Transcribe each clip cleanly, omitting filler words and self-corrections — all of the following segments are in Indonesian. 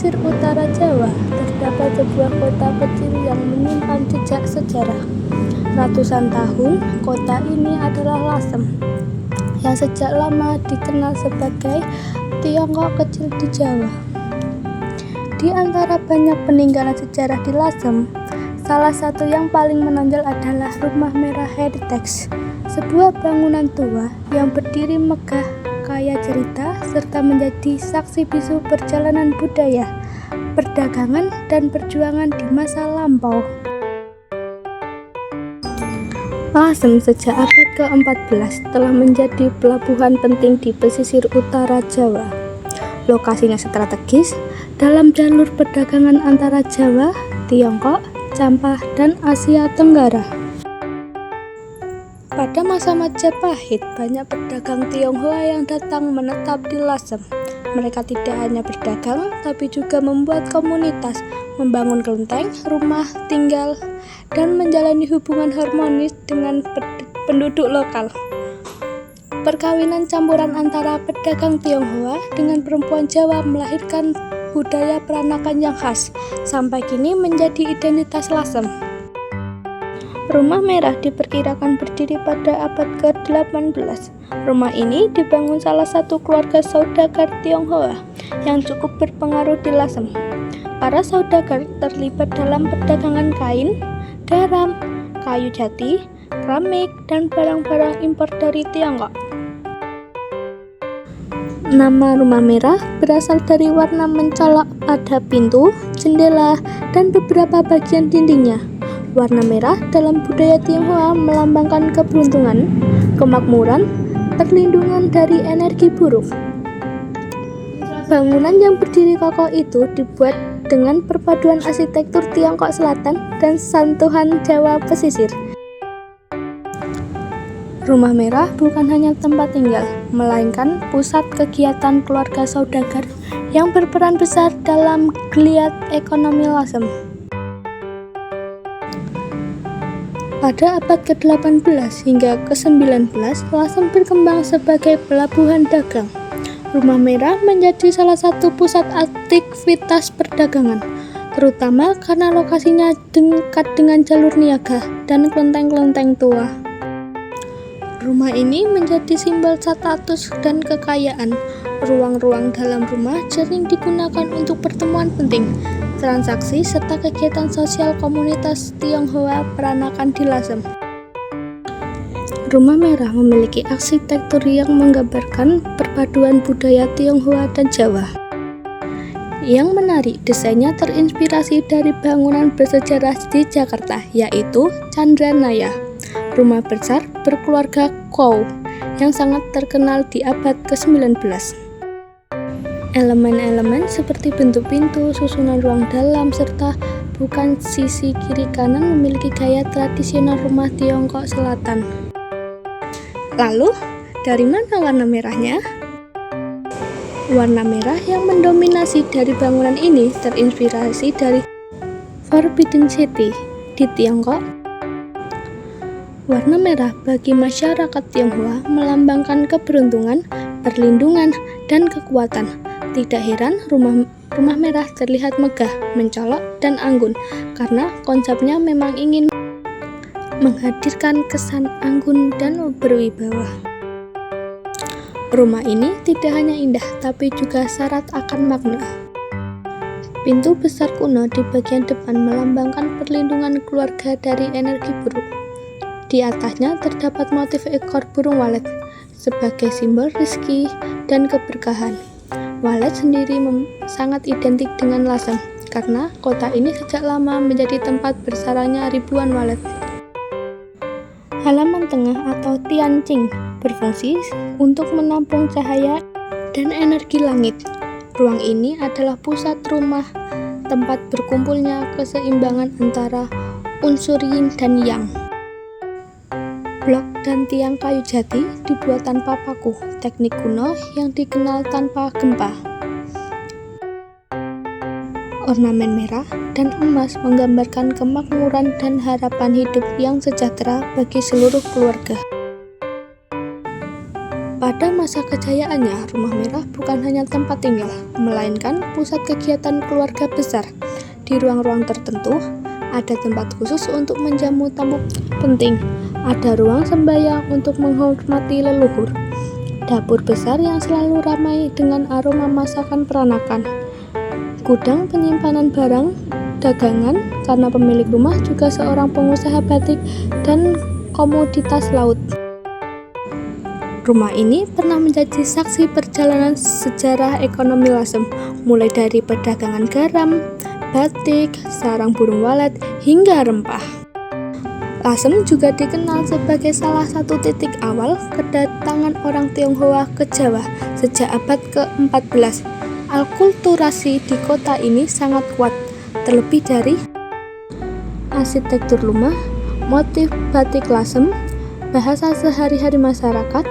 pesisir utara Jawa terdapat sebuah kota kecil yang menyimpan jejak sejarah. Ratusan tahun, kota ini adalah Lasem, yang sejak lama dikenal sebagai Tiongkok kecil di Jawa. Di antara banyak peninggalan sejarah di Lasem, salah satu yang paling menonjol adalah Rumah Merah Heritage, sebuah bangunan tua yang berdiri megah, kaya cerita, serta menjadi saksi bisu perjalanan budaya, perdagangan, dan perjuangan di masa lampau. Lasem sejak abad ke-14 telah menjadi pelabuhan penting di pesisir utara Jawa. Lokasinya strategis dalam jalur perdagangan antara Jawa, Tiongkok, Campah, dan Asia Tenggara. Pada masa Majapahit, banyak pedagang Tionghoa yang datang menetap di Lasem. Mereka tidak hanya berdagang, tapi juga membuat komunitas, membangun kelenteng, rumah tinggal, dan menjalani hubungan harmonis dengan penduduk lokal. Perkawinan campuran antara pedagang Tionghoa dengan perempuan Jawa melahirkan budaya peranakan yang khas, sampai kini menjadi identitas Lasem. Rumah Merah diperkirakan berdiri pada abad ke-18. Rumah ini dibangun salah satu keluarga saudagar Tionghoa yang cukup berpengaruh di Lasem. Para saudagar terlibat dalam perdagangan kain, garam, kayu jati, keramik, dan barang-barang impor dari Tiongkok. Nama Rumah Merah berasal dari warna mencolok pada pintu, jendela, dan beberapa bagian dindingnya. Warna merah dalam budaya Tionghoa melambangkan keberuntungan, kemakmuran, perlindungan dari energi buruk. Bangunan yang berdiri kokoh itu dibuat dengan perpaduan arsitektur Tiongkok Selatan dan sentuhan Jawa pesisir. Rumah Merah bukan hanya tempat tinggal, melainkan pusat kegiatan keluarga saudagar yang berperan besar dalam geliat ekonomi Lasem. Pada abad ke-18 hingga ke-19, Lasem berkembang sebagai pelabuhan dagang. Rumah Merah menjadi salah satu pusat aktivitas perdagangan, terutama karena lokasinya dekat dengan jalur niaga dan kelenteng-kelenteng tua. Rumah ini menjadi simbol status dan kekayaan. Ruang-ruang dalam rumah sering digunakan untuk pertemuan penting, transaksi, serta kegiatan sosial komunitas Tionghoa peranakan di Lasem. Rumah Merah memiliki arsitektur yang menggambarkan perpaduan budaya Tionghoa dan Jawa. Yang menarik, desainnya terinspirasi dari bangunan bersejarah di Jakarta, yaitu Chandranaya, rumah besar berkeluarga Chow yang sangat terkenal di abad ke-19. Elemen-elemen seperti bentuk pintu, susunan ruang dalam, serta bukan sisi kiri kanan memiliki gaya tradisional rumah Tiongkok Selatan. Lalu, dari mana warna merahnya? Warna merah yang mendominasi dari bangunan ini terinspirasi dari Forbidden City di Tiongkok. Warna merah bagi masyarakat Tionghoa melambangkan keberuntungan, perlindungan, dan kekuatan. Tidak heran rumah merah terlihat megah, mencolok, dan anggun karena konsepnya memang ingin menghadirkan kesan anggun dan berwibawa. Rumah ini tidak hanya indah, tapi juga syarat akan makna. Pintu besar kuno di bagian depan melambangkan perlindungan keluarga dari energi buruk. Di atasnya terdapat motif ekor burung walet sebagai simbol rezeki dan keberkahan. Walet sendiri sangat identik dengan Lasem karena kota ini sejak lama menjadi tempat bersarangnya ribuan walet. Halaman tengah atau Tianqing berfungsi untuk menampung cahaya dan energi langit. Ruang ini adalah pusat rumah, tempat berkumpulnya keseimbangan antara unsur yin dan yang. Blok dan tiang kayu jati dibuat tanpa paku, teknik kuno yang dikenal tanpa gempa. Ornamen merah dan emas menggambarkan kemakmuran dan harapan hidup yang sejahtera bagi seluruh keluarga. Pada masa kejayaannya, Rumah Merah bukan hanya tempat tinggal, melainkan pusat kegiatan keluarga besar. Di ruang-ruang tertentu, ada tempat khusus untuk menjamu tamu penting. Ada ruang sembahyang untuk menghormati leluhur. Dapur besar yang selalu ramai dengan aroma masakan peranakan. Gudang penyimpanan barang dagangan karena pemilik rumah juga seorang pengusaha batik dan komoditas laut. Rumah ini pernah menjadi saksi perjalanan sejarah ekonomi Lasem, mulai dari perdagangan garam, batik, sarang burung walet, hingga rempah. Lasem juga dikenal sebagai salah satu titik awal kedatangan orang Tionghoa ke Jawa sejak abad ke-14. Alkulturasi di kota ini sangat kuat, terlebih dari arsitektur rumah, motif batik Lasem, bahasa sehari-hari masyarakat,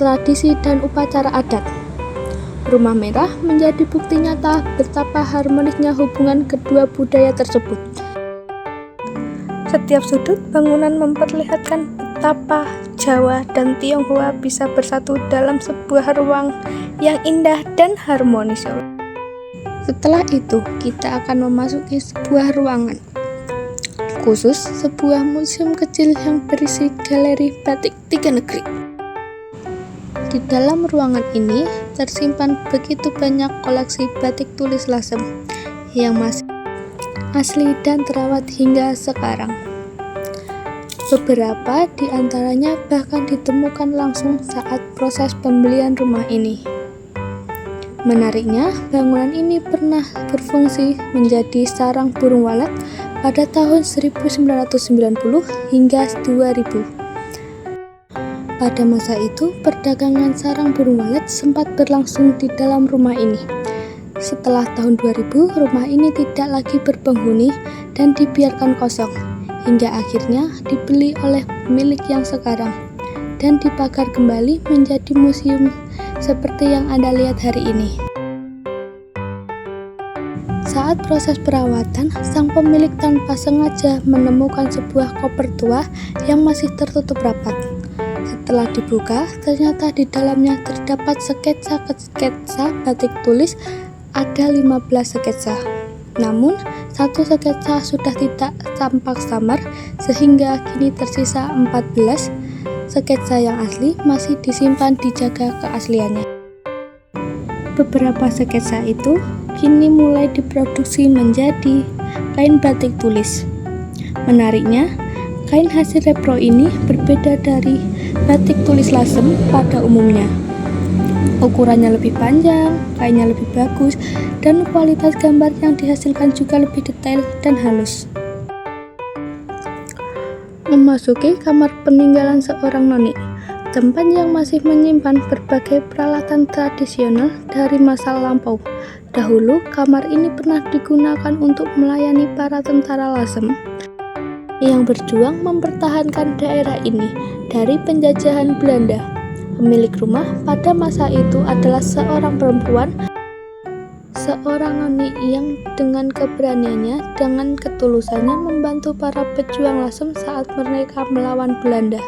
tradisi dan upacara adat. Rumah Merah menjadi bukti nyata betapa harmonisnya hubungan kedua budaya tersebut. Setiap sudut bangunan memperlihatkan betapa Jawa dan Tionghoa bisa bersatu dalam sebuah ruang yang indah dan harmonis. Setelah itu, kita akan memasuki sebuah ruangan khusus, sebuah museum kecil yang berisi galeri batik 3 negeri. Di dalam ruangan ini tersimpan begitu banyak koleksi batik tulis Lasem yang masih asli dan terawat hingga sekarang. Beberapa di antaranya bahkan ditemukan langsung saat proses pembelian rumah ini. Menariknya, bangunan ini pernah berfungsi menjadi sarang burung walet pada tahun 1990 hingga 2000. Pada masa itu, perdagangan sarang burung walet sempat berlangsung di dalam rumah ini. Setelah tahun 2000, rumah ini tidak lagi berpenghuni dan dibiarkan kosong, hingga akhirnya dibeli oleh pemilik yang sekarang dan dipagar kembali menjadi museum seperti yang Anda lihat hari ini. Saat proses perawatan, sang pemilik tanpa sengaja menemukan sebuah koper tua yang masih tertutup rapat. Setelah dibuka, ternyata di dalamnya terdapat sketsa batik tulis. Ada 15 sketsa. Namun, satu sketsa sudah tidak tampak samar, sehingga kini tersisa 14 sketsa yang asli masih disimpan dijaga keasliannya. Beberapa sketsa itu kini mulai diproduksi menjadi kain batik tulis. Menariknya, kain hasil repro ini berbeda dari batik tulis Lasem pada umumnya. Ukurannya lebih panjang, kainnya lebih bagus, dan kualitas gambar yang dihasilkan juga lebih detail dan halus. Memasuki kamar peninggalan seorang noni, tempat yang masih menyimpan berbagai peralatan tradisional dari masa lampau. Dahulu, kamar ini pernah digunakan untuk melayani para tentara Lasem yang berjuang mempertahankan daerah ini dari penjajahan Belanda. Pemilik rumah pada masa itu adalah seorang perempuan, seorang noni yang dengan keberaniannya, dengan ketulusannya membantu para pejuang Lasem saat mereka melawan Belanda.